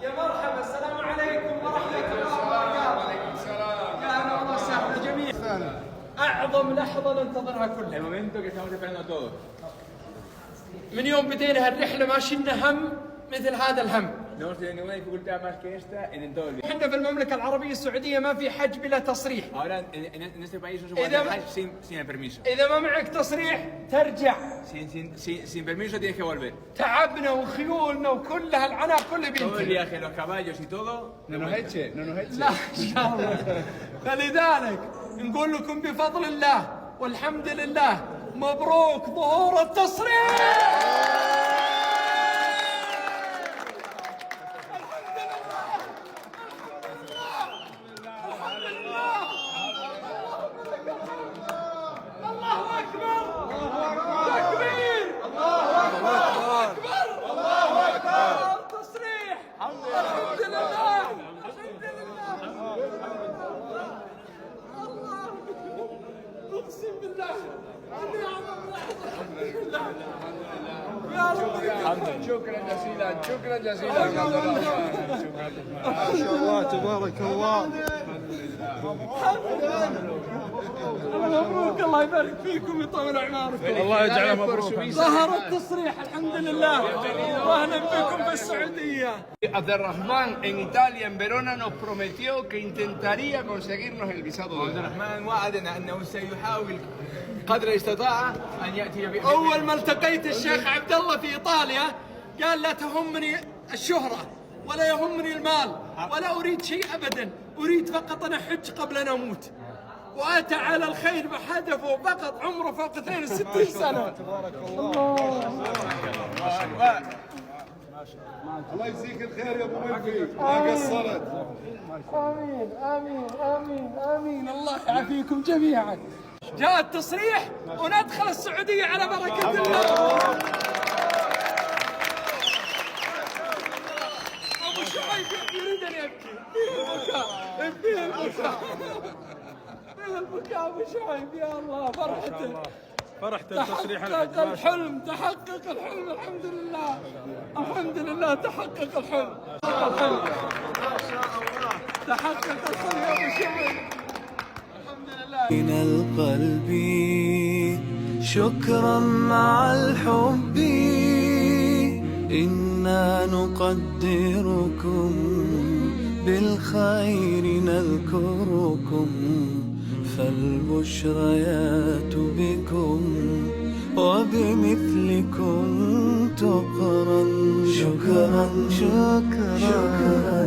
يا مرحبا، السلام عليكم ورحمة الله وبركاته. وعليكم السلام. يا أهلا وسهلا جميعا. أعظم لحظة ننتظرها كلنا. El momento que estamos esperando todos. من يوم بدينا هالرحلة ما شلنا هم مثل هذا الهم. No hemos tenido ninguna dificultad más que esta en todo el día. احنا في المملكة العربية السعودية ما في حج بلا تصريح. Ahora en este país no se puede hacer hajj sin el permiso. إذا ما معك تصريح ترجع. Sin permiso tienes que volver. تعبنا وخيولنا وكل هالعناء كله Todo el بينتهي. viaje, los caballos y todo. No nos eche, no nos eche. لا إن شاء الله. فلذلك نقول لكم بفضل الله والحمد لله مبروك ظهور التصريح. الله أكبر. تكبير. الله أكبر. الله أكبر. تصريح. الحمد لله. الحمد لله. الله. أقسم بالله. يا رب. شكرا جزيلا، شكرا جزيلا عبد الرحمن. ما شاء الله تبارك الله. مبروك، الله يبارك فيكم ويطول اعماركم. الله يجعله مبروك. ظهر التصريح الحمد لله. واهلا بكم في السعوديه. Abderrahman en Italia, en Verona, nos prometió que intentaría conseguirnos el visado عبد de الرحمن وعدنا انه سيحاول قدر الاستطاعه ان ياتي اول ما التقيت الشيخ عبد الله في ايطاليا قال لا تهمني الشهره ولا يهمني المال ولا اريد شيء ابدا، اريد فقط ان احج قبل ان اموت. واتى على الخير بهدفه فقط، عمره فوق 62 سنه. تبارك الله. الله يجزيك الخير يا ابو مجدي، ما قصرت. امين امين امين امين. الله يعافيكم جميعا. جاء التصريح وندخل السعوديه على بركه الله. ابو شعيب يريد ان يبكي. فيه البكاء. فيه البكاء ابو شعيب. يا الله فرحته. فرحت التصريح تحقق الحلم. تحقق الحلم. الحمد لله. الحمد لله تحقق الحلم. تحقق الحلم يا ابو شعيب. الحمد لله. من القلب شكرا مع الحب إنا نقدركم بالخير نذكركم فالبشريات بكم وبمثلكم تقرن شكرا شكرا شكرا